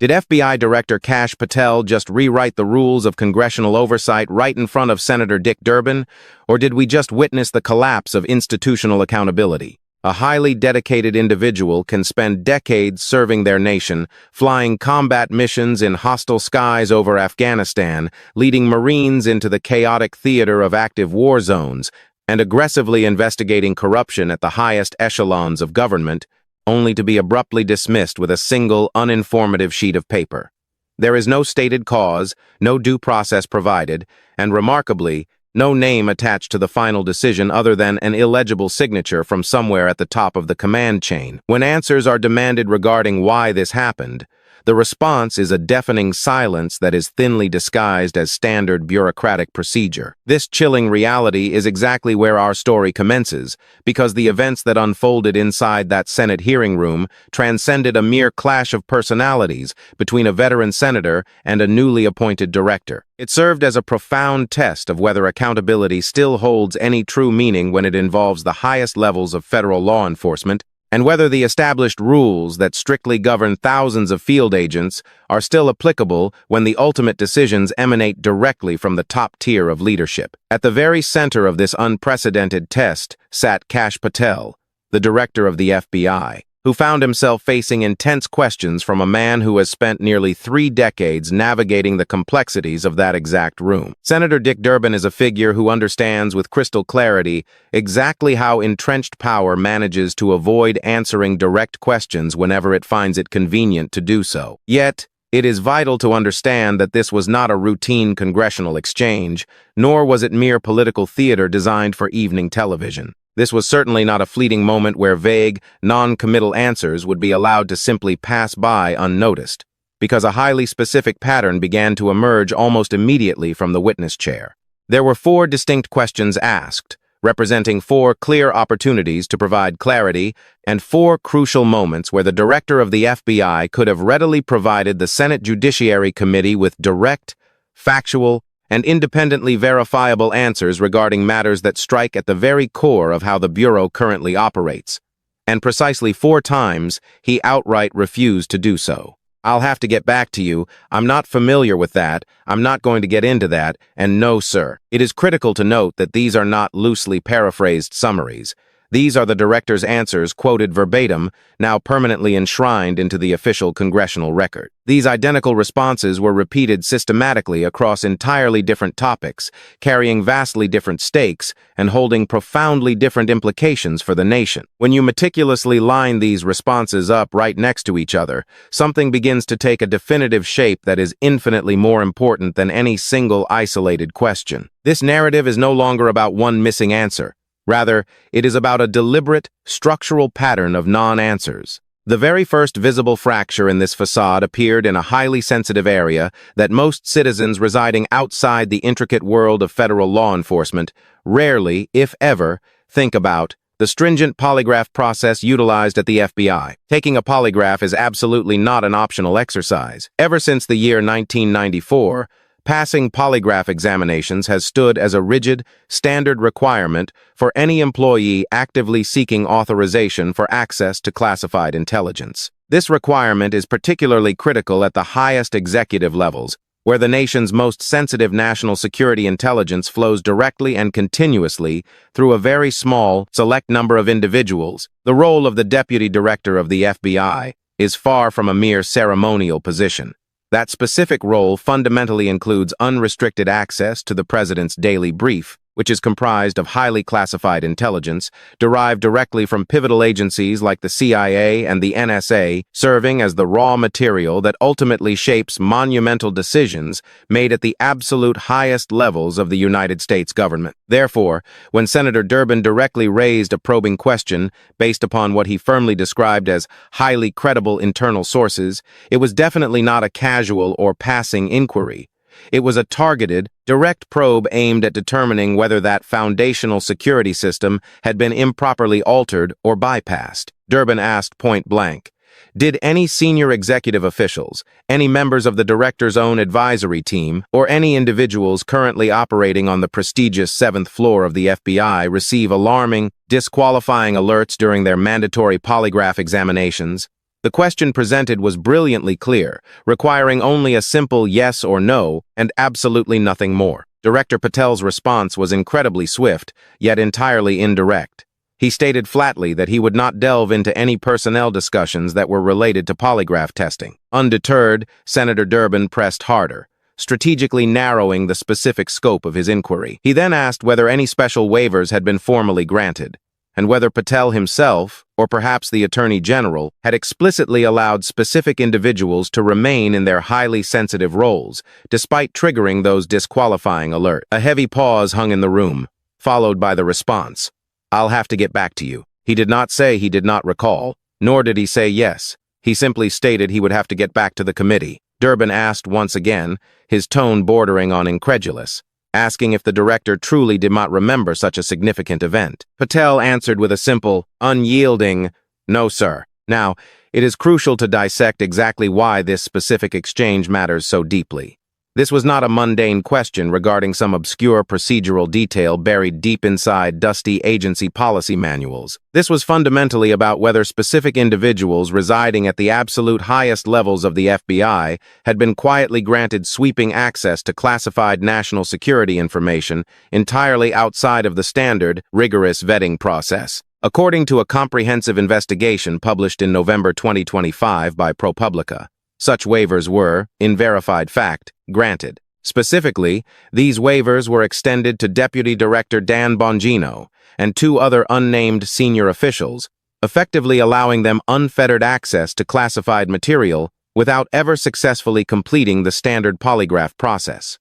Did FBI Director Kash Patel just rewrite the rules of congressional oversight right in front of Senator Dick Durbin, or did we just witness the collapse of institutional accountability? A highly dedicated individual can spend decades serving their nation, flying combat missions in hostile skies over Afghanistan, leading Marines into the chaotic theater of active war zones, and aggressively investigating corruption at the highest echelons of government, only to be abruptly dismissed with a single, uninformative sheet of paper. There is no stated cause, no due process provided, and remarkably, no name attached to the final decision other than an illegible signature from somewhere at the top of the command chain. When answers are demanded regarding why this happened, the response is a deafening silence that is thinly disguised as standard bureaucratic procedure. This chilling reality is exactly where our story commences, because the events that unfolded inside that Senate hearing room transcended a mere clash of personalities between a veteran senator and a newly appointed director. It served as a profound test of whether accountability still holds any true meaning when it involves the highest levels of federal law enforcement, and whether the established rules that strictly govern thousands of field agents are still applicable when the ultimate decisions emanate directly from the top tier of leadership. At the very center of this unprecedented test sat Kash Patel, the director of the FBI, who found himself facing intense questions from a man who has spent nearly 3 decades navigating the complexities of that exact room. Senator Dick Durbin is a figure who understands with crystal clarity exactly how entrenched power manages to avoid answering direct questions whenever it finds it convenient to do so. Yet, it is vital to understand that this was not a routine congressional exchange, nor was it mere political theater designed for evening television. This was certainly not a fleeting moment where vague, non-committal answers would be allowed to simply pass by unnoticed, because a highly specific pattern began to emerge almost immediately from the witness chair. There were 4 distinct questions asked, representing 4 clear opportunities to provide clarity and 4 crucial moments where the director of the FBI could have readily provided the Senate Judiciary Committee with direct, factual, and independently verifiable answers regarding matters that strike at the very core of how the Bureau currently operates. And precisely 4 times, he outright refused to do so. "I'll have to get back to you. I'm not familiar with that. I'm not going to get into that. And no, sir." It is critical to note that these are not loosely paraphrased summaries. These are the director's answers quoted verbatim, now permanently enshrined into the official congressional record. These identical responses were repeated systematically across entirely different topics, carrying vastly different stakes and holding profoundly different implications for the nation. When you meticulously line these responses up right next to each other, something begins to take a definitive shape that is infinitely more important than any single isolated question. This narrative is no longer about one missing answer. Rather, it is about a deliberate, structural pattern of non-answers. The very first visible fracture in this facade appeared in a highly sensitive area that most citizens residing outside the intricate world of federal law enforcement rarely, if ever, think about: the stringent polygraph process utilized at the FBI. Taking a polygraph is absolutely not an optional exercise. Ever since the year 1994, passing polygraph examinations has stood as a rigid, standard requirement for any employee actively seeking authorization for access to classified intelligence. This requirement is particularly critical at the highest executive levels, where the nation's most sensitive national security intelligence flows directly and continuously through a very small, select number of individuals. The role of the Deputy Director of the FBI is far from a mere ceremonial position. That specific role fundamentally includes unrestricted access to the President's daily brief, which is comprised of highly classified intelligence derived directly from pivotal agencies like the CIA and the NSA, serving as the raw material that ultimately shapes monumental decisions made at the absolute highest levels of the United States government. Therefore, when Senator Durbin directly raised a probing question based upon what he firmly described as highly credible internal sources, it was definitely not a casual or passing inquiry. It was a targeted, direct probe aimed at determining whether that foundational security system had been improperly altered or bypassed. Durbin asked point blank, "Did any senior executive officials, any members of the director's own advisory team, or any individuals currently operating on the prestigious 7th floor of the FBI receive alarming, disqualifying alerts during their mandatory polygraph examinations?" The question presented was brilliantly clear, requiring only a simple yes or no and absolutely nothing more. Director Patel's response was incredibly swift, yet entirely indirect. He stated flatly that he would not delve into any personnel discussions that were related to polygraph testing. Undeterred, Senator Durbin pressed harder, strategically narrowing the specific scope of his inquiry. He then asked whether any special waivers had been formally granted, and whether Patel himself, or perhaps the Attorney General, had explicitly allowed specific individuals to remain in their highly sensitive roles, despite triggering those disqualifying alerts. A heavy pause hung in the room, followed by the response, "I'll have to get back to you." He did not say he did not recall, nor did he say yes. He simply stated he would have to get back to the committee. Durbin asked once again, his tone bordering on incredulous, asking if the director truly did not remember such a significant event. Patel answered with a simple, unyielding, "No, sir." Now, it is crucial to dissect exactly why this specific exchange matters so deeply. This was not a mundane question regarding some obscure procedural detail buried deep inside dusty agency policy manuals. This was fundamentally about whether specific individuals residing at the absolute highest levels of the FBI had been quietly granted sweeping access to classified national security information entirely outside of the standard, rigorous vetting process. According to a comprehensive investigation published in November 2025 by ProPublica, such waivers were, in verified fact, granted. Specifically, these waivers were extended to Deputy Director Dan Bongino and two other unnamed senior officials, effectively allowing them unfettered access to classified material without ever successfully completing the standard polygraph process.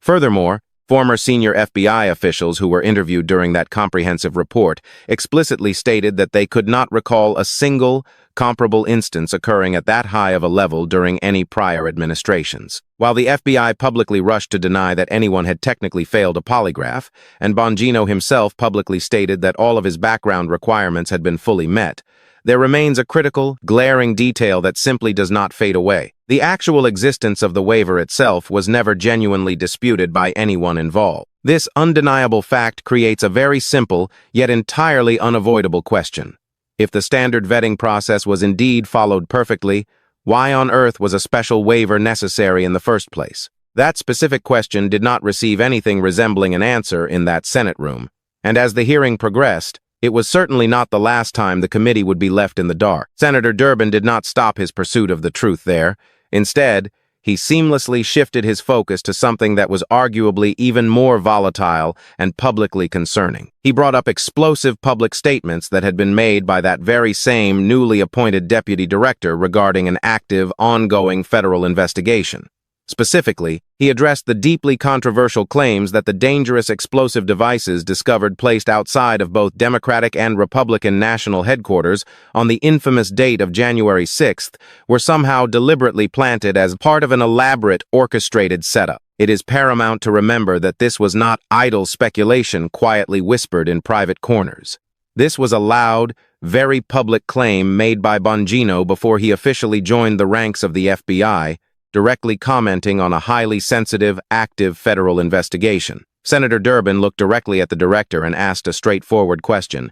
Furthermore, former senior FBI officials who were interviewed during that comprehensive report explicitly stated that they could not recall a single comparable instance occurring at that high of a level during any prior administrations. While the FBI publicly rushed to deny that anyone had technically failed a polygraph, and Bongino himself publicly stated that all of his background requirements had been fully met, there remains a critical, glaring detail that simply does not fade away. The actual existence of the waiver itself was never genuinely disputed by anyone involved. This undeniable fact creates a very simple, yet entirely unavoidable question. If the standard vetting process was indeed followed perfectly, why on earth was a special waiver necessary in the first place? That specific question did not receive anything resembling an answer in that Senate room, and as the hearing progressed, it was certainly not the last time the committee would be left in the dark. Senator Durbin did not stop his pursuit of the truth there. Instead, he seamlessly shifted his focus to something that was arguably even more volatile and publicly concerning. He brought up explosive public statements that had been made by that very same newly appointed deputy director regarding an active, ongoing federal investigation. Specifically, he addressed the deeply controversial claims that the dangerous explosive devices discovered placed outside of both Democratic and Republican national headquarters on the infamous date of January 6th were somehow deliberately planted as part of an elaborate, orchestrated setup. It is paramount to remember that this was not idle speculation quietly whispered in private corners. This was a loud, very public claim made by Bongino before he officially joined the ranks of the FBI, directly commenting on a highly sensitive, active federal investigation. Senator Durbin looked directly at the director and asked a straightforward question.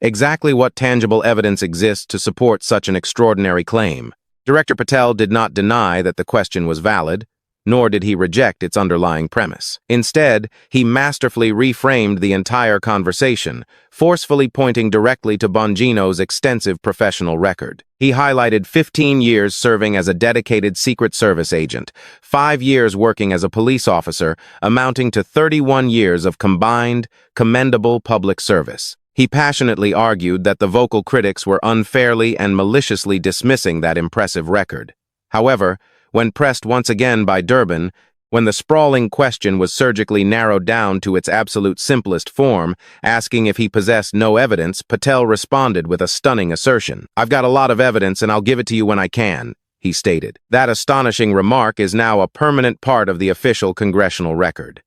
Exactly what tangible evidence exists to support such an extraordinary claim? Director Patel did not deny that the question was valid, nor did he reject its underlying premise. Instead, he masterfully reframed the entire conversation, forcefully pointing directly to Bongino's extensive professional record. He highlighted 15 years serving as a dedicated Secret Service agent, 5 years working as a police officer, amounting to 31 years of combined, commendable public service. He passionately argued that the vocal critics were unfairly and maliciously dismissing that impressive record. However, when pressed once again by Durbin, when the sprawling question was surgically narrowed down to its absolute simplest form, asking if he possessed no evidence, Patel responded with a stunning assertion. "I've got a lot of evidence and I'll give it to you when I can," he stated. That astonishing remark is now a permanent part of the official congressional record.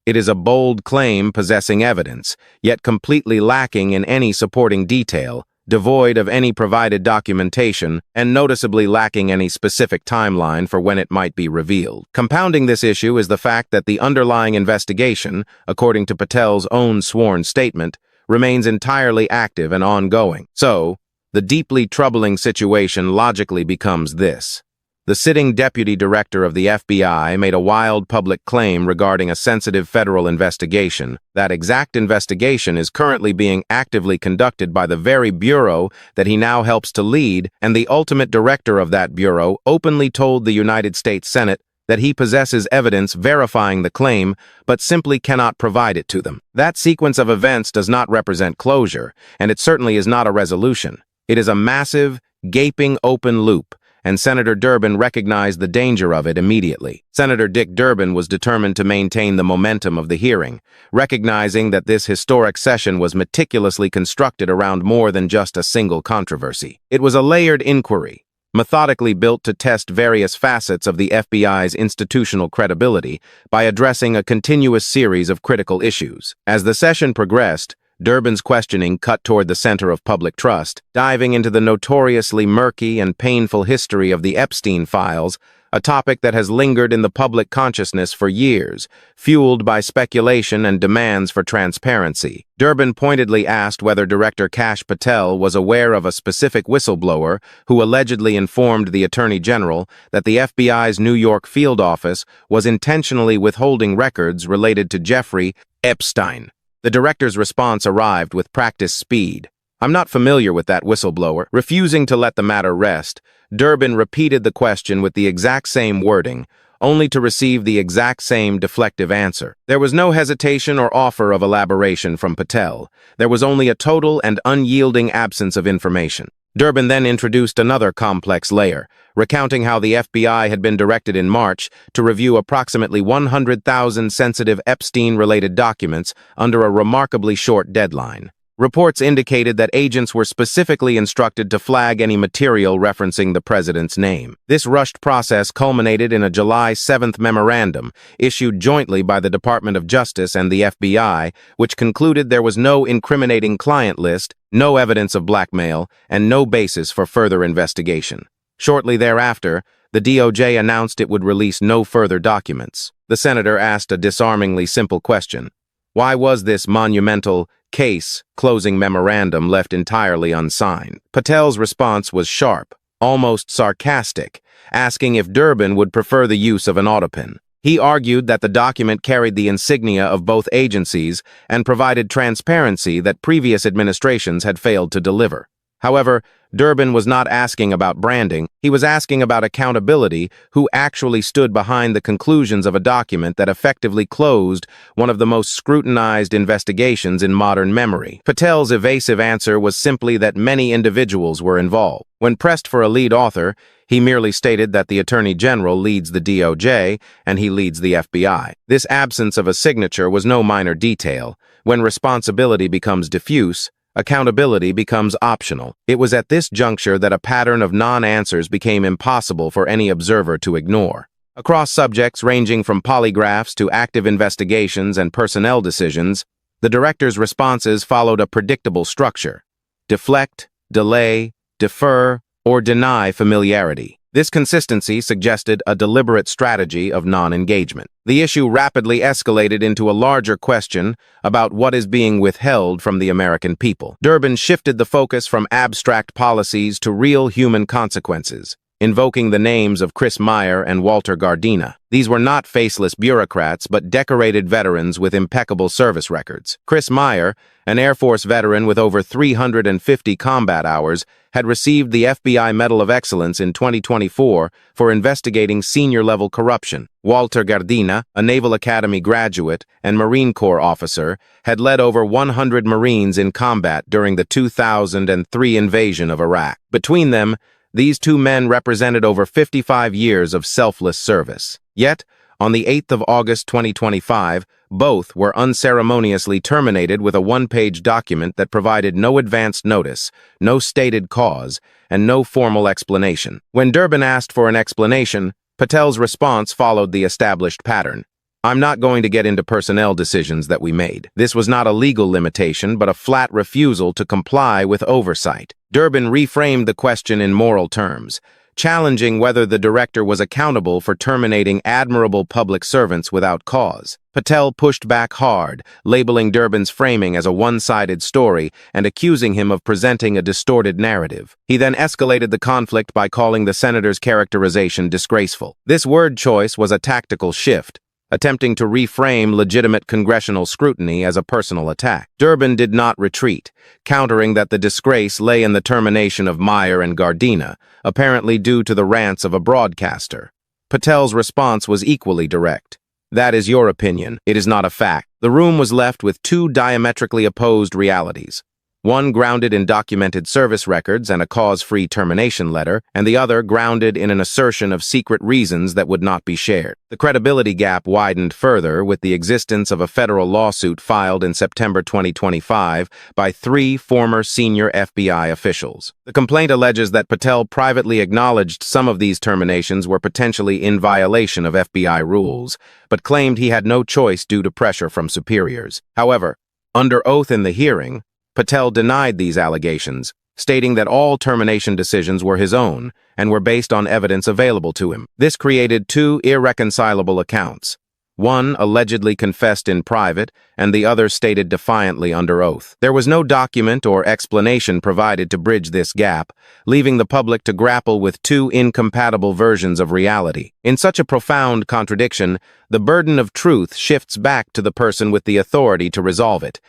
It is a bold claim possessing evidence, yet completely lacking in any supporting detail, devoid of any provided documentation, and noticeably lacking any specific timeline for when it might be revealed. Compounding this issue is the fact that the underlying investigation, according to Patel's own sworn statement, remains entirely active and ongoing. So, The deeply troubling situation logically becomes this. The sitting Deputy Director of the FBI made a wild public claim regarding a sensitive federal investigation. That exact investigation is currently being actively conducted by the very bureau that he now helps to lead, and the ultimate director of that bureau openly told the United States Senate that he possesses evidence verifying the claim, but simply cannot provide it to them. That sequence of events does not represent closure, and it certainly is not a resolution. It is a massive, gaping open loop, and Senator Durbin recognized the danger of it immediately. Senator Dick Durbin was determined to maintain the momentum of the hearing, recognizing that this historic session was meticulously constructed around more than just a single controversy. It was a layered inquiry, methodically built to test various facets of the FBI's institutional credibility by addressing a continuous series of critical issues. As the session progressed, Durbin's questioning cut toward the center of public trust, diving into the notoriously murky and painful history of the Epstein files, a topic that has lingered in the public consciousness for years, fueled by speculation and demands for transparency. Durbin pointedly asked whether Director Kash Patel was aware of a specific whistleblower who allegedly informed the Attorney General that the FBI's New York field office was intentionally withholding records related to Jeffrey Epstein. The director's response arrived with practiced speed. "I'm not familiar with that whistleblower." Refusing to let the matter rest, Durbin repeated the question with the exact same wording, only to receive the exact same deflective answer. There was no hesitation or offer of elaboration from Patel. There was only a total and unyielding absence of information. Durbin then introduced another complex layer, recounting how the FBI had been directed in March to review approximately 100,000 sensitive Epstein-related documents under a remarkably short deadline. Reports indicated that agents were specifically instructed to flag any material referencing the president's name. This rushed process culminated in a July 7th memorandum issued jointly by the Department of Justice and the FBI, which concluded there was no incriminating client list, no evidence of blackmail, and no basis for further investigation. Shortly thereafter, the DOJ announced it would release no further documents. The senator asked a disarmingly simple question. Why was this monumental case closing memorandum left entirely unsigned? Patel's response was sharp, almost sarcastic, asking if Durbin would prefer the use of an autopin. He argued that the document carried the insignia of both agencies and provided transparency that previous administrations had failed to deliver. However, Durbin was not asking about branding, he was asking about accountability, who actually stood behind the conclusions of a document that effectively closed one of the most scrutinized investigations in modern memory. Patel's evasive answer was simply that many individuals were involved. When pressed for a lead author, he merely stated that the Attorney General leads the DOJ and he leads the FBI. This absence of a signature was no minor detail. When responsibility becomes diffuse, accountability becomes optional. It was at this juncture that a pattern of non-answers became impossible for any observer to ignore. Across subjects ranging from polygraphs to active investigations and personnel decisions, the director's responses followed a predictable structure: deflect, delay, defer, or deny familiarity. This consistency suggested a deliberate strategy of non-engagement. The issue rapidly escalated into a larger question about what is being withheld from the American people. Durbin shifted the focus from abstract policies to real human consequences, invoking the names of Chris Meyer and Walter Gardena. These were not faceless bureaucrats, but decorated veterans with impeccable service records. Chris Meyer, an Air Force veteran with over 350 combat hours, had received the FBI Medal of Excellence in 2024 for investigating senior-level corruption. Walter Gardena, a Naval Academy graduate and Marine Corps officer, had led over 100 Marines in combat during the 2003 invasion of Iraq. Between them, these two men represented over 55 years of selfless service. Yet, on the 8th of August 2025, both were unceremoniously terminated with a one-page document that provided no advance notice, no stated cause, and no formal explanation. When Durbin asked for an explanation, Patel's response followed the established pattern. "I'm not going to get into personnel decisions that we made. This was not a legal limitation, but a flat refusal to comply with oversight." Durbin reframed the question in moral terms, challenging whether the director was accountable for terminating admirable public servants without cause. Patel pushed back hard, labeling Durbin's framing as a one-sided story and accusing him of presenting a distorted narrative. He then escalated the conflict by calling the senator's characterization disgraceful. This word choice was a tactical shift, attempting to reframe legitimate congressional scrutiny as a personal attack. Durbin did not retreat, countering that the disgrace lay in the termination of Meyer and Gardena, apparently due to the rants of a broadcaster. Patel's response was equally direct. That is your opinion. It is not a fact. The room was left with two diametrically opposed realities. One grounded in documented service records and a cause-free termination letter, and the other grounded in an assertion of secret reasons that would not be shared. The credibility gap widened further with the existence of a federal lawsuit filed in September 2025 by 3 former senior FBI officials. The complaint alleges that Patel privately acknowledged some of these terminations were potentially in violation of FBI rules, but claimed he had no choice due to pressure from superiors. However, under oath in the hearing, Patel denied these allegations, stating that all termination decisions were his own and were based on evidence available to him. This created 2 irreconcilable accounts. One allegedly confessed in private, and the other stated defiantly under oath. There was no document or explanation provided to bridge this gap, leaving the public to grapple with 2 incompatible versions of reality. In such a profound contradiction, the burden of truth shifts back to the person with the authority to resolve it.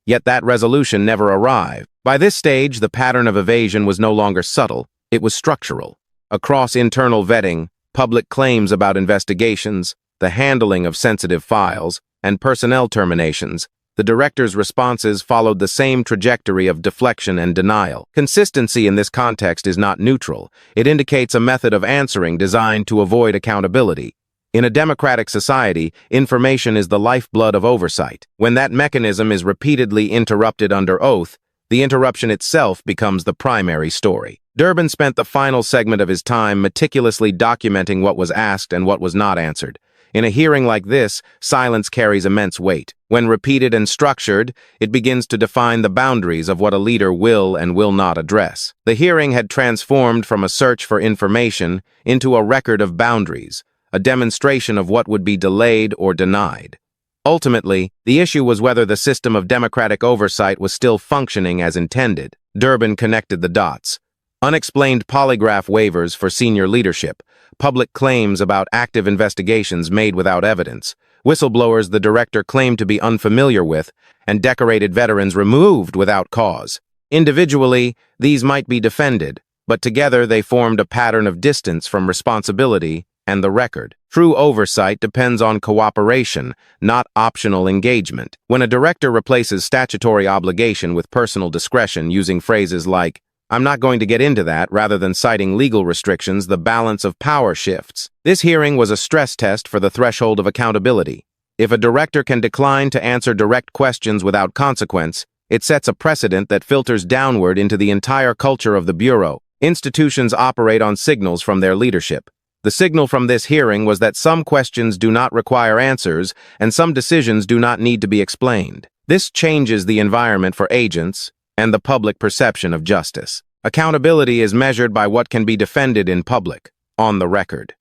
Yet that resolution never arrived. By this stage, the pattern of evasion was no longer subtle, it was structural. Across internal vetting, public claims about investigations, the handling of sensitive files, and personnel terminations, the director's responses followed the same trajectory of deflection and denial. Consistency in this context is not neutral. It indicates a method of answering designed to avoid accountability. In a democratic society, information is the lifeblood of oversight. When that mechanism is repeatedly interrupted under oath, the interruption itself becomes the primary story. Durbin spent the final segment of his time meticulously documenting what was asked and what was not answered. In a hearing like this, silence carries immense weight. When repeated and structured, it begins to define the boundaries of what a leader will and will not address. The hearing had transformed from a search for information into a record of boundaries, a demonstration of what would be delayed or denied. Ultimately, the issue was whether the system of democratic oversight was still functioning as intended. Durbin connected the dots. Unexplained polygraph waivers for senior leadership, public claims about active investigations made without evidence, whistleblowers the director claimed to be unfamiliar with, and decorated veterans removed without cause. Individually, these might be defended, but together they formed a pattern of distance from responsibility and the record. True oversight depends on cooperation, not optional engagement. When a director replaces statutory obligation with personal discretion using phrases like, "I'm not going to get into that," rather than citing legal restrictions, the balance of power shifts. This hearing was a stress test for the threshold of accountability. If a director can decline to answer direct questions without consequence, it sets a precedent that filters downward into the entire culture of the Bureau. Institutions operate on signals from their leadership. The signal from this hearing was that some questions do not require answers, and some decisions do not need to be explained. This changes the environment for agents and the public perception of justice. Accountability is measured by what can be defended in public, on the record.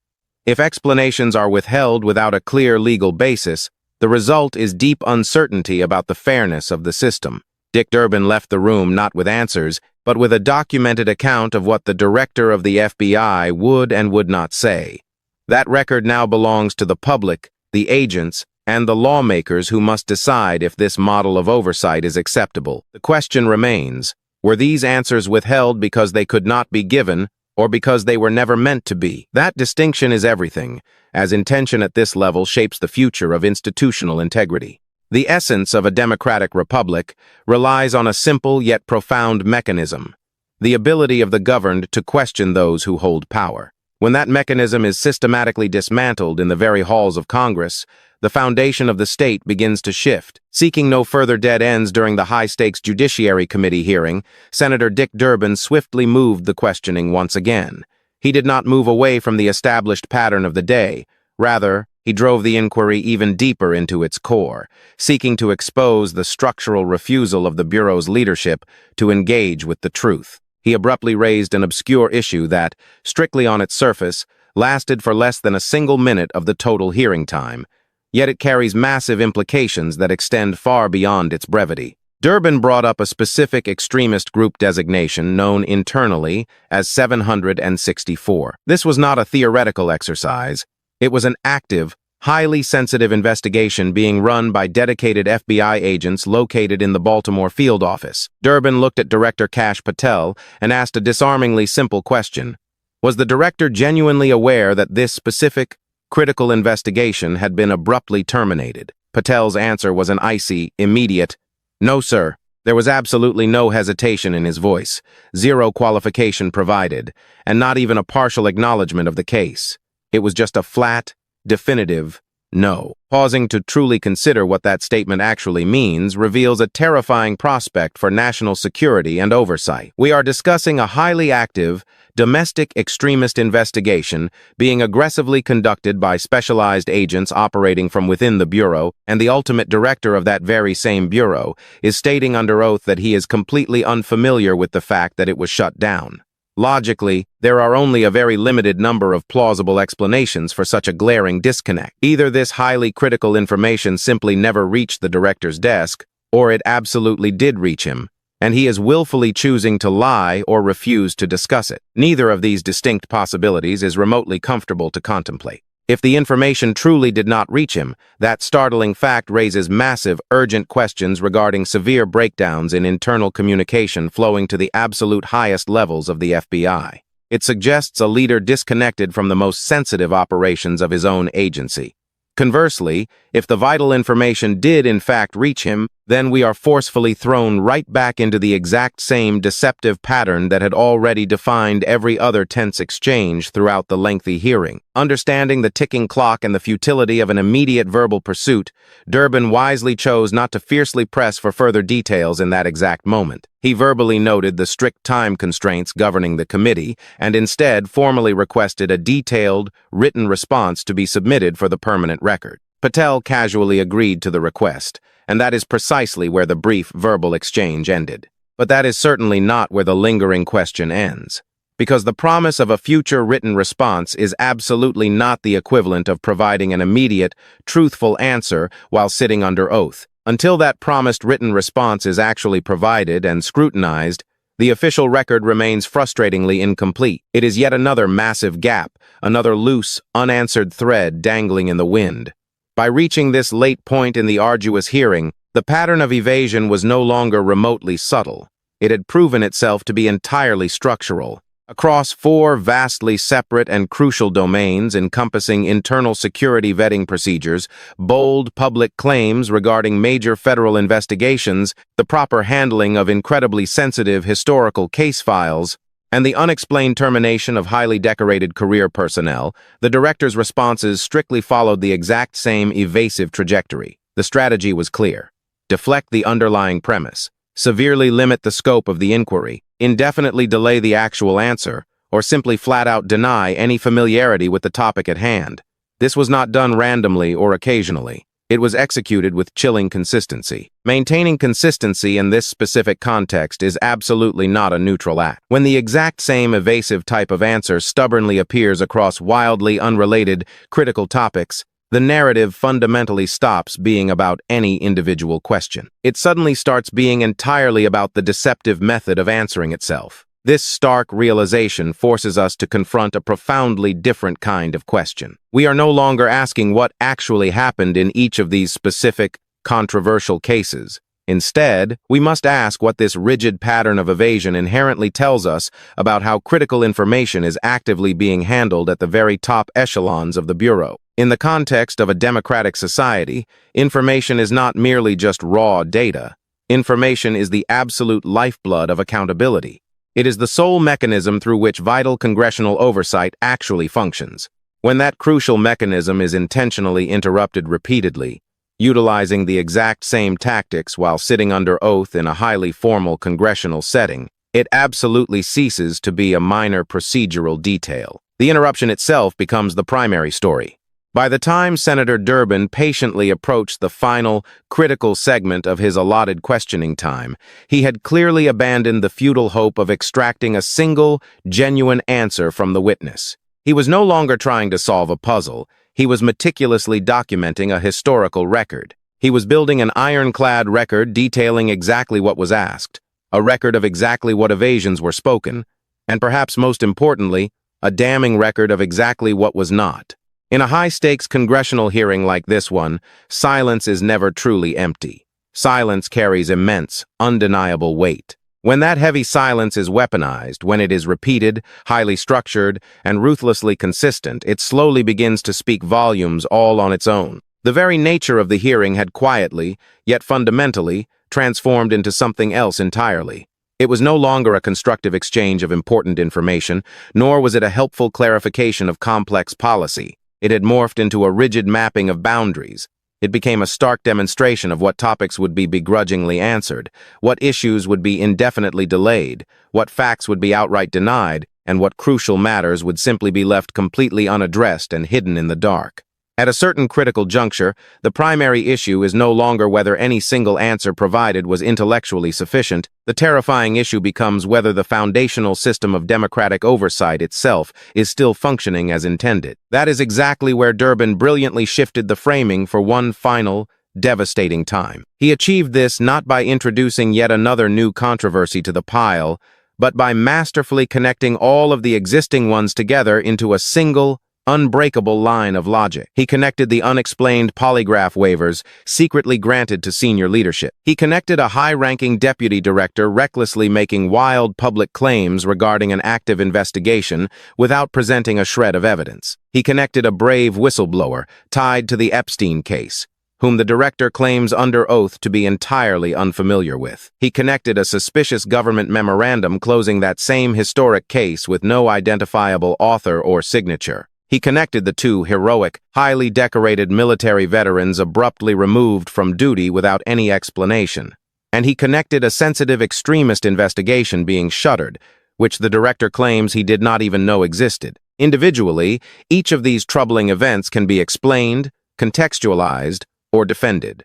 If explanations are withheld without a clear legal basis, the result is deep uncertainty about the fairness of the system. Dick Durbin left the room not with answers, but with a documented account of what the director of the FBI would and would not say. That record now belongs to the public, the agents, and the lawmakers who must decide if this model of oversight is acceptable. The question remains, were these answers withheld because they could not be given, or because they were never meant to be? That distinction is everything, as intention at this level shapes the future of institutional integrity. The essence of a democratic republic relies on a simple yet profound mechanism, the ability of the governed to question those who hold power. When that mechanism is systematically dismantled in the very halls of Congress, the foundation of the state begins to shift. Seeking no further dead ends during the high-stakes Judiciary Committee hearing, Senator Dick Durbin swiftly moved the questioning once again. He did not move away from the established pattern of the day. Rather, he drove the inquiry even deeper into its core, seeking to expose the structural refusal of the Bureau's leadership to engage with the truth. He abruptly raised an obscure issue that, strictly on its surface, lasted for less than a single minute of the total hearing time, yet it carries massive implications that extend far beyond its brevity. Durbin brought up a specific extremist group designation known internally as 764. This was not a theoretical exercise. It was an active, highly sensitive investigation being run by dedicated FBI agents located in the Baltimore field office. Durbin looked at Director Kash Patel and asked a disarmingly simple question. Was the director genuinely aware that this specific, critical investigation had been abruptly terminated? Patel's answer was an icy, immediate, "No, sir." There was absolutely no hesitation in his voice, zero qualification provided, and not even a partial acknowledgement of the case. It was just a flat, definitive no. Pausing to truly consider what that statement actually means reveals a terrifying prospect for national security and oversight. We are discussing a highly active, domestic extremist investigation being aggressively conducted by specialized agents operating from within the Bureau, and the ultimate director of that very same Bureau is stating under oath that he is completely unfamiliar with the fact that it was shut down. Logically, there are only a very limited number of plausible explanations for such a glaring disconnect. Either this highly critical information simply never reached the director's desk, or it absolutely did reach him, and he is willfully choosing to lie or refuse to discuss it. Neither of these distinct possibilities is remotely comfortable to contemplate. If the information truly did not reach him, that startling fact raises massive, urgent questions regarding severe breakdowns in internal communication flowing to the absolute highest levels of the FBI. It suggests a leader disconnected from the most sensitive operations of his own agency. Conversely, if the vital information did in fact reach him, then we are forcefully thrown right back into the exact same deceptive pattern that had already defined every other tense exchange throughout the lengthy hearing. Understanding the ticking clock and the futility of an immediate verbal pursuit, Durbin wisely chose not to fiercely press for further details in that exact moment. He verbally noted the strict time constraints governing the committee and instead formally requested a detailed, written response to be submitted for the permanent record. Patel casually agreed to the request, and that is precisely where the brief verbal exchange ended. But that is certainly not where the lingering question ends, because the promise of a future written response is absolutely not the equivalent of providing an immediate, truthful answer while sitting under oath. Until that promised written response is actually provided and scrutinized, the official record remains frustratingly incomplete. It is yet another massive gap, another loose, unanswered thread dangling in the wind. By reaching this late point in the arduous hearing, the pattern of evasion was no longer remotely subtle. It had proven itself to be entirely structural. Across four vastly separate and crucial domains encompassing internal security vetting procedures, bold public claims regarding major federal investigations, the proper handling of incredibly sensitive historical case files, and the unexplained termination of highly decorated career personnel, the director's responses strictly followed the exact same evasive trajectory. The strategy was clear. Deflect the underlying premise, severely limit the scope of the inquiry, indefinitely delay the actual answer, or simply flat-out deny any familiarity with the topic at hand. This was not done randomly or occasionally. It was executed with chilling consistency. Maintaining consistency in this specific context is absolutely not a neutral act. When the exact same evasive type of answer stubbornly appears across wildly unrelated, critical topics, the narrative fundamentally stops being about any individual question. It suddenly starts being entirely about the deceptive method of answering itself. This stark realization forces us to confront a profoundly different kind of question. We are no longer asking what actually happened in each of these specific, controversial cases. Instead, we must ask what this rigid pattern of evasion inherently tells us about how critical information is actively being handled at the very top echelons of the Bureau. In the context of a democratic society, information is not merely just raw data. Information is the absolute lifeblood of accountability. It is the sole mechanism through which vital congressional oversight actually functions. When that crucial mechanism is intentionally interrupted repeatedly, utilizing the exact same tactics while sitting under oath in a highly formal congressional setting, it absolutely ceases to be a minor procedural detail. The interruption itself becomes the primary story. By the time Senator Durbin patiently approached the final, critical segment of his allotted questioning time, he had clearly abandoned the futile hope of extracting a single, genuine answer from the witness. He was no longer trying to solve a puzzle. He was meticulously documenting a historical record. He was building an ironclad record detailing exactly what was asked, a record of exactly what evasions were spoken, and perhaps most importantly, a damning record of exactly what was not. In a high-stakes congressional hearing like this one, silence is never truly empty. Silence carries immense, undeniable weight. When that heavy silence is weaponized, when it is repeated, highly structured, and ruthlessly consistent, it slowly begins to speak volumes all on its own. The very nature of the hearing had quietly, yet fundamentally, transformed into something else entirely. It was no longer a constructive exchange of important information, nor was it a helpful clarification of complex policy. It had morphed into a rigid mapping of boundaries. It became a stark demonstration of what topics would be begrudgingly answered, what issues would be indefinitely delayed, what facts would be outright denied, and what crucial matters would simply be left completely unaddressed and hidden in the dark. At a certain critical juncture, the primary issue is no longer whether any single answer provided was intellectually sufficient. The terrifying issue becomes whether the foundational system of democratic oversight itself is still functioning as intended. That is exactly where Durbin brilliantly shifted the framing for one final, devastating time. He achieved this not by introducing yet another new controversy to the pile, but by masterfully connecting all of the existing ones together into a single, unbreakable line of logic. He connected the unexplained polygraph waivers secretly granted to senior leadership. He connected a high-ranking deputy director recklessly making wild public claims regarding an active investigation without presenting a shred of evidence. He connected a brave whistleblower tied to the Epstein case, whom the director claims under oath to be entirely unfamiliar with. He connected a suspicious government memorandum closing that same historic case with no identifiable author or signature. He connected the two heroic, highly decorated military veterans abruptly removed from duty without any explanation. And he connected a sensitive extremist investigation being shuttered, which the director claims he did not even know existed. Individually, each of these troubling events can be explained, contextualized, or defended.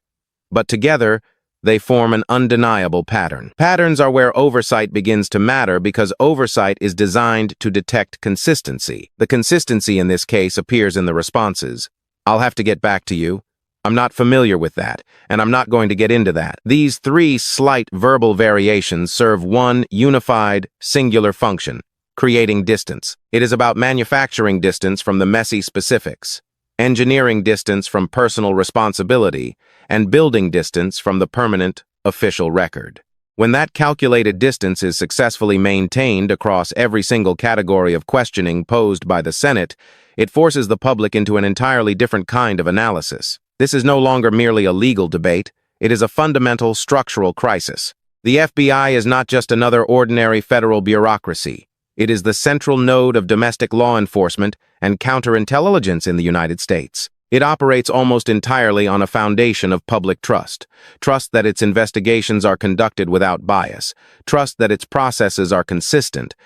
But together, they form an undeniable pattern. Patterns are where oversight begins to matter because oversight is designed to detect consistency. The consistency in this case appears in the responses. "I'll have to get back to you. I'm not familiar with that, and I'm not going to get into that." These three slight verbal variations serve one unified, singular function: creating distance. It is about manufacturing distance from the messy specifics, engineering distance from personal responsibility, and building distance from the permanent, official record. When that calculated distance is successfully maintained across every single category of questioning posed by the Senate, it forces the public into an entirely different kind of analysis. This is no longer merely a legal debate, it is a fundamental structural crisis. The FBI is not just another ordinary federal bureaucracy. It is the central node of domestic law enforcement and counterintelligence in the United States. It operates almost entirely on a foundation of public trust. Trust that its investigations are conducted without bias. Trust that its processes are consistent.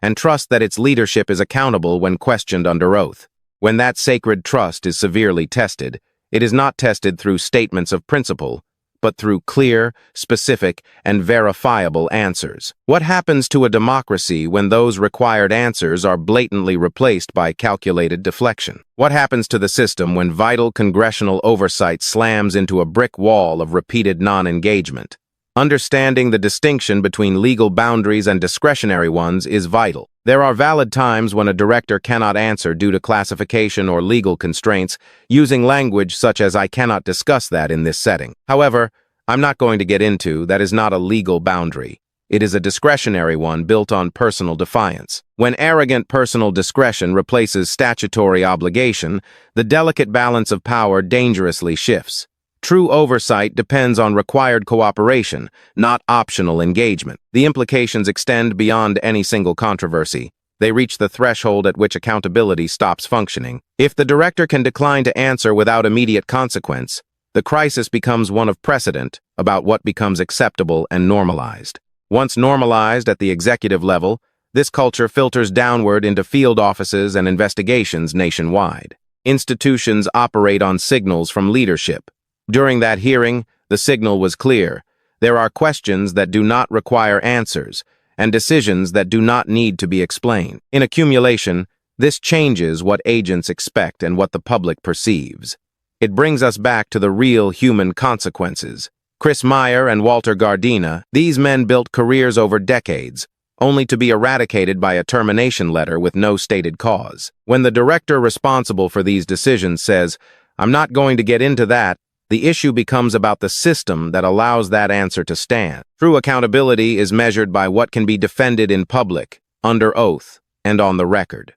And trust that its leadership is accountable when questioned under oath. When that sacred trust is severely tested, it is not tested through statements of principle, but through clear, specific, and verifiable answers. What happens to a democracy when those required answers are blatantly replaced by calculated deflection? What happens to the system when vital congressional oversight slams into a brick wall of repeated non-engagement? Understanding the distinction between legal boundaries and discretionary ones is vital. There are valid times when a director cannot answer due to classification or legal constraints, using language such as "I cannot discuss that in this setting." However, I'm not going to get into that is not a legal boundary. It is a discretionary one built on personal defiance. When arrogant personal discretion replaces statutory obligation, the delicate balance of power dangerously shifts. True oversight depends on required cooperation, not optional engagement. The implications extend beyond any single controversy. They reach the threshold at which accountability stops functioning. If the director can decline to answer without immediate consequence, the crisis becomes one of precedent about what becomes acceptable and normalized. Once normalized at the executive level, this culture filters downward into field offices and investigations nationwide. Institutions operate on signals from leadership. During that hearing, the signal was clear. There are questions that do not require answers, and decisions that do not need to be explained. In accumulation, this changes what agents expect and what the public perceives. It brings us back to the real human consequences. Chris Meyer and Walter Gardena, these men built careers over decades, only to be eradicated by a termination letter with no stated cause. When the director responsible for these decisions says, "I'm not going to get into that," the issue becomes about the system that allows that answer to stand. True accountability is measured by what can be defended in public, under oath, and on the record.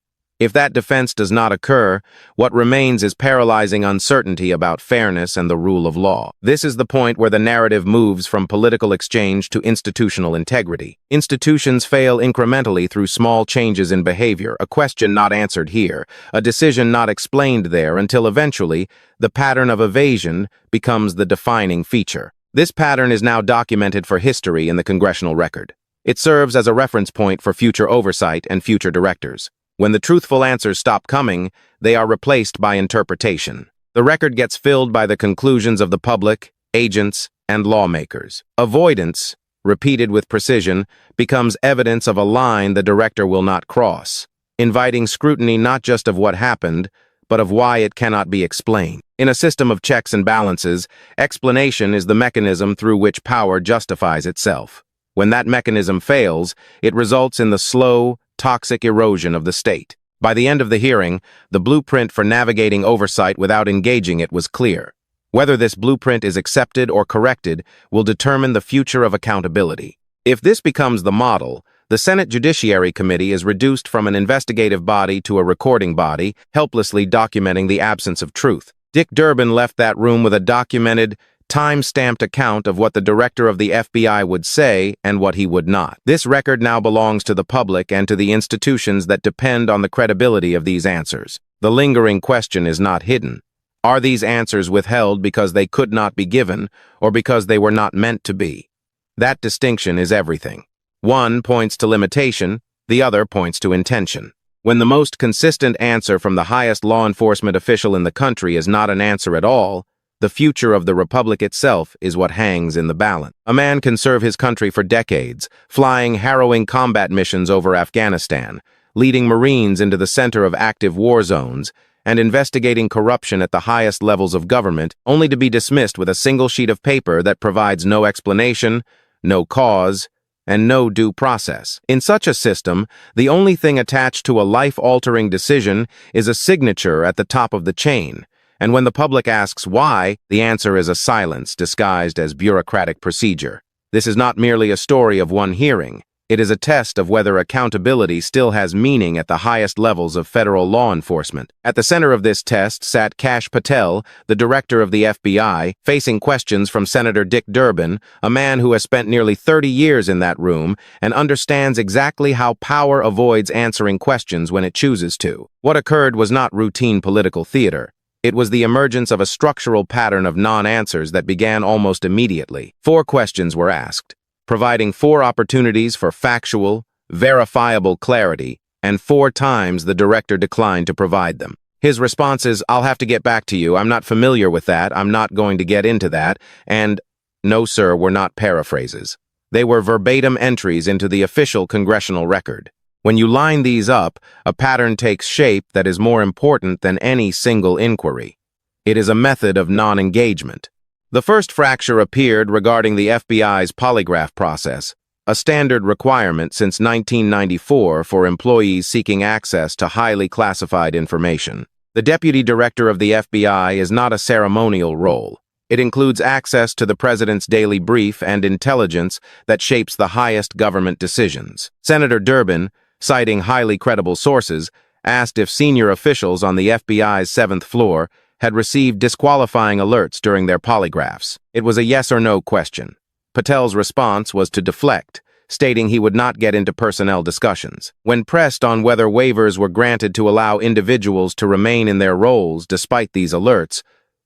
If that defense does not occur, what remains is paralyzing uncertainty about fairness and the rule of law. This is the point where the narrative moves from political exchange to institutional integrity. Institutions fail incrementally through small changes in behavior, a question not answered here, a decision not explained there, until eventually, the pattern of evasion becomes the defining feature. This pattern is now documented for history in the congressional record. It serves as a reference point for future oversight and future directors. When the truthful answers stop coming, they are replaced by interpretation. The record gets filled by the conclusions of the public, agents, and lawmakers. Avoidance, repeated with precision, becomes evidence of a line the director will not cross, inviting scrutiny not just of what happened, but of why it cannot be explained. In a system of checks and balances, explanation is the mechanism through which power justifies itself. When that mechanism fails, it results in the slow, toxic erosion of the state. By the end of the hearing, the blueprint for navigating oversight without engaging it was clear. Whether this blueprint is accepted or corrected will determine the future of accountability. If this becomes the model, the Senate Judiciary Committee is reduced from an investigative body to a recording body, helplessly documenting the absence of truth. Dick Durbin left that room with a documented, time-stamped account of what the director of the FBI would say and what he would not. This record now belongs to the public and to the institutions that depend on the credibility of these answers. The lingering question is not hidden. Are these answers withheld because they could not be given or because they were not meant to be? That distinction is everything. One points to limitation, the other points to intention. When the most consistent answer from the highest law enforcement official in the country is not an answer at all, the future of the republic itself is what hangs in the balance. A man can serve his country for decades, flying harrowing combat missions over Afghanistan, leading Marines into the center of active war zones, and investigating corruption at the highest levels of government, only to be dismissed with a single sheet of paper that provides no explanation, no cause, and no due process. In such a system, the only thing attached to a life-altering decision is a signature at the top of the chain. And when the public asks why, the answer is a silence disguised as bureaucratic procedure. This is not merely a story of one hearing. It is a test of whether accountability still has meaning at the highest levels of federal law enforcement. At the center of this test sat Kash Patel, the director of the FBI, facing questions from Senator Dick Durbin, a man who has spent nearly 30 years in that room and understands exactly how power avoids answering questions when it chooses to. What occurred was not routine political theater. It was the emergence of a structural pattern of non-answers that began almost immediately. 4 questions were asked, providing 4 opportunities for factual, verifiable clarity, and 4 times the director declined to provide them. His response is, "I'll have to get back to you. I'm not familiar with that. I'm not going to get into that." And, "No, sir," were not paraphrases. They were verbatim entries into the official congressional record. When you line these up, a pattern takes shape that is more important than any single inquiry. It is a method of non-engagement. The first fracture appeared regarding the FBI's polygraph process, a standard requirement since 1994 for employees seeking access to highly classified information. The Deputy Director of the FBI is not a ceremonial role. It includes access to the President's daily brief and intelligence that shapes the highest government decisions. Senator Durbin, citing highly credible sources, asked if senior officials on the FBI's 7th floor had received disqualifying alerts during their polygraphs. It was a yes or no question. Patel's response was to deflect, stating he would not get into personnel discussions. When pressed on whether waivers were granted to allow individuals to remain in their roles despite these alerts,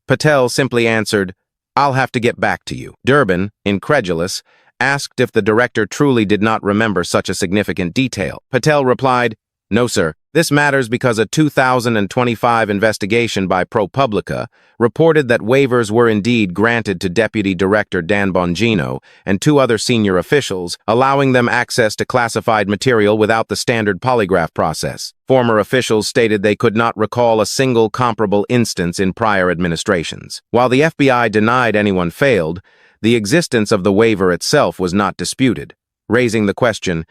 Patel simply answered, "I'll have to get back to you." Durbin, incredulous, asked if the director truly did not remember such a significant detail. Patel replied, "No, sir, This matters because a 2025 investigation by ProPublica reported that waivers were indeed granted to Deputy Director Dan Bongino and two other senior officials, allowing them access to classified material without the standard polygraph process. Former officials stated they could not recall a single comparable instance in prior administrations. While the FBI denied anyone failed, the existence of the waiver itself was not disputed, raising the question,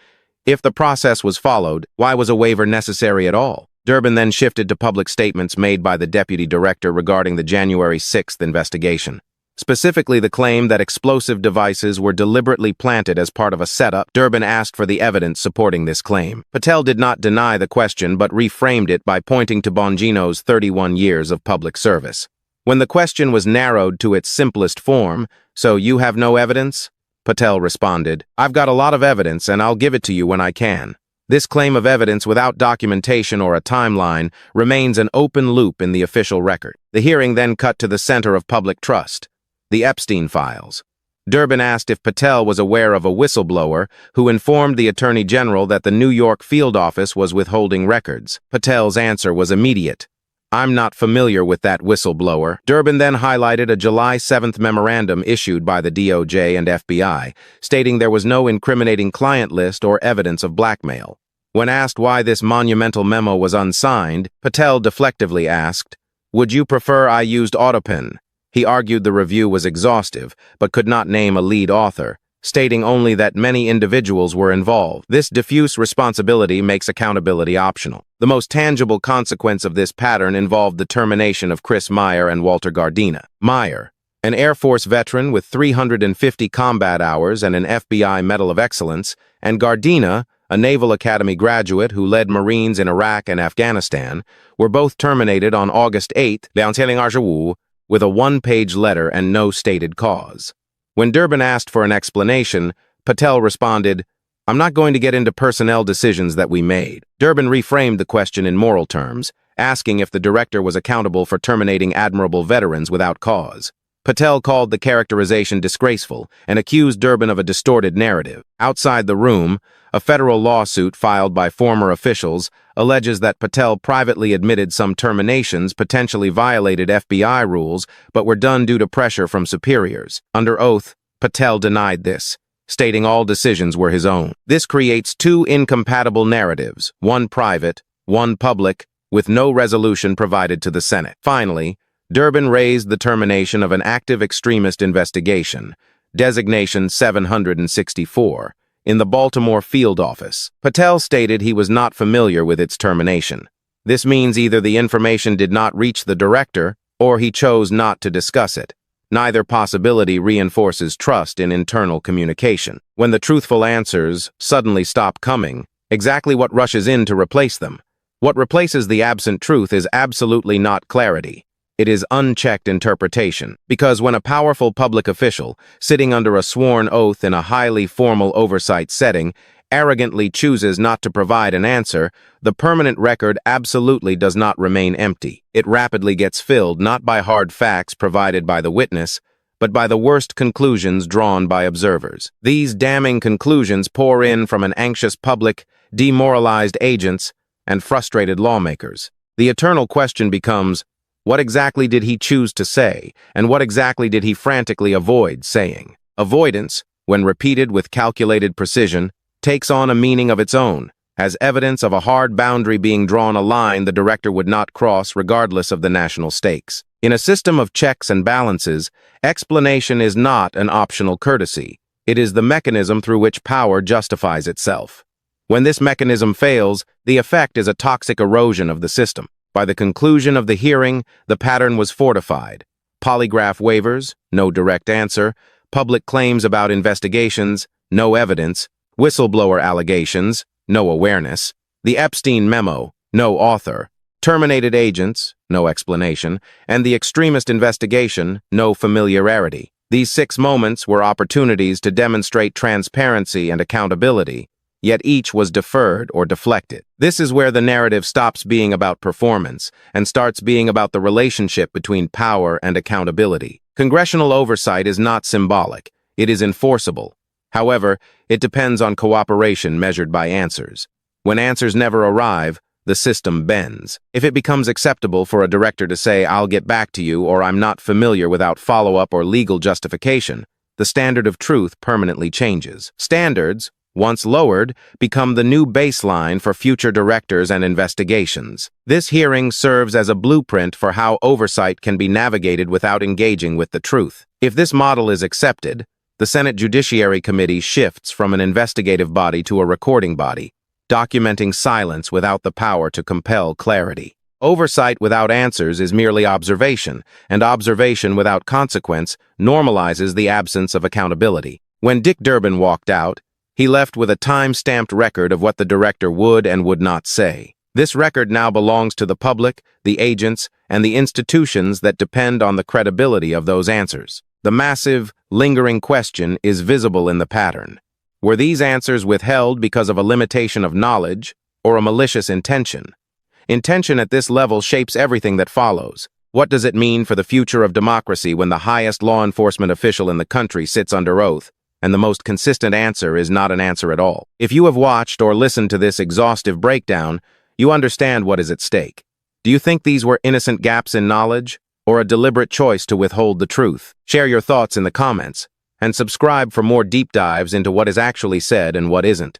if the process was followed, why was a waiver necessary at all? Durbin then shifted to public statements made by the deputy director regarding the January 6th investigation. Specifically, the claim that explosive devices were deliberately planted as part of a setup. Durbin asked for the evidence supporting this claim. Patel did not deny the question but reframed it by pointing to Bongino's 31 years of public service. When the question was narrowed to its simplest form, "So you have no evidence?" Patel responded, "I've got a lot of evidence and I'll give it to you when I can." This claim of evidence without documentation or a timeline remains an open loop in the official record. The hearing then cut to the center of public trust, the Epstein files. Durbin asked if Patel was aware of a whistleblower who informed the Attorney General that the New York field office was withholding records. Patel's answer was immediate. "I'm not familiar with that whistleblower." Durbin then highlighted a July 7th memorandum issued by the DOJ and FBI, stating there was no incriminating client list or evidence of blackmail. When asked why this monumental memo was unsigned, Patel deflectively asked, "Would you prefer I used autopen?" He argued the review was exhaustive, but could not name a lead author, stating only that many individuals were involved. This diffuse responsibility makes accountability optional. The most tangible consequence of this pattern involved the termination of Chris Meyer and Walter Gardina. Meyer, an Air Force veteran with 350 combat hours and an FBI Medal of Excellence, and Gardina, a Naval Academy graduate who led Marines in Iraq and Afghanistan, were both terminated on August 8th with a one-page letter and no stated cause. When Durbin asked for an explanation, Patel responded, "I'm not going to get into personnel decisions that we made." Durbin reframed the question in moral terms, asking if the director was accountable for terminating admirable veterans without cause. Patel called the characterization disgraceful and accused Durbin of a distorted narrative. Outside the room, a federal lawsuit filed by former officials alleges that Patel privately admitted some terminations potentially violated FBI rules but were done due to pressure from superiors. Under oath, Patel denied this, stating all decisions were his own. This creates two incompatible narratives, one private, one public, with no resolution provided to the Senate. Finally, Durbin raised the termination of an active extremist investigation, designation 764, in the Baltimore field office. Patel stated he was not familiar with its termination. This means either the information did not reach the director or he chose not to discuss it. Neither possibility reinforces trust in internal communication. When the truthful answers suddenly stop coming, exactly what rushes in to replace them? What replaces the absent truth is absolutely not clarity. It is unchecked interpretation, because when a powerful public official, sitting under a sworn oath in a highly formal oversight setting, arrogantly chooses not to provide an answer, the permanent record absolutely does not remain empty. It rapidly gets filled not by hard facts provided by the witness, but by the worst conclusions drawn by observers. These damning conclusions pour in from an anxious public, demoralized agents, and frustrated lawmakers. The eternal question becomes, what exactly did he choose to say, and what exactly did he frantically avoid saying? Avoidance, when repeated with calculated precision, takes on a meaning of its own. As evidence of a hard boundary being drawn, a line the director would not cross regardless of the national stakes. In a system of checks and balances, explanation is not an optional courtesy. It is the mechanism through which power justifies itself. When this mechanism fails, the effect is a toxic erosion of the system. By the conclusion of the hearing, the pattern was fortified. Polygraph waivers, no direct answer. Public claims about investigations, no evidence. Whistleblower allegations, no awareness. The Epstein memo, no author. Terminated agents, no explanation. And the extremist investigation, no familiarity. These 6 moments were opportunities to demonstrate transparency and accountability, yet each was deferred or deflected. This is where the narrative stops being about performance and starts being about the relationship between power and accountability. Congressional oversight is not symbolic. It is enforceable. However, it depends on cooperation measured by answers. When answers never arrive, the system bends. If it becomes acceptable for a director to say, "I'll get back to you," or "I'm not familiar," without follow-up or legal justification, the standard of truth permanently changes. Standards, once lowered, become the new baseline for future directors and investigations. This hearing serves as a blueprint for how oversight can be navigated without engaging with the truth. If this model is accepted, the Senate Judiciary Committee shifts from an investigative body to a recording body, documenting silence without the power to compel clarity. Oversight without answers is merely observation, and observation without consequence normalizes the absence of accountability. When Dick Durbin walked out, he left with a time-stamped record of what the director would and would not say. This record now belongs to the public, the agents, and the institutions that depend on the credibility of those answers. The massive, lingering question is visible in the pattern. Were these answers withheld because of a limitation of knowledge or a malicious intention? Intention at this level shapes everything that follows. What does it mean for the future of democracy when the highest law enforcement official in the country sits under oath, and the most consistent answer is not an answer at all? If you have watched or listened to this exhaustive breakdown, you understand what is at stake. Do you think these were innocent gaps in knowledge, or a deliberate choice to withhold the truth? Share your thoughts in the comments, and subscribe for more deep dives into what is actually said and what isn't.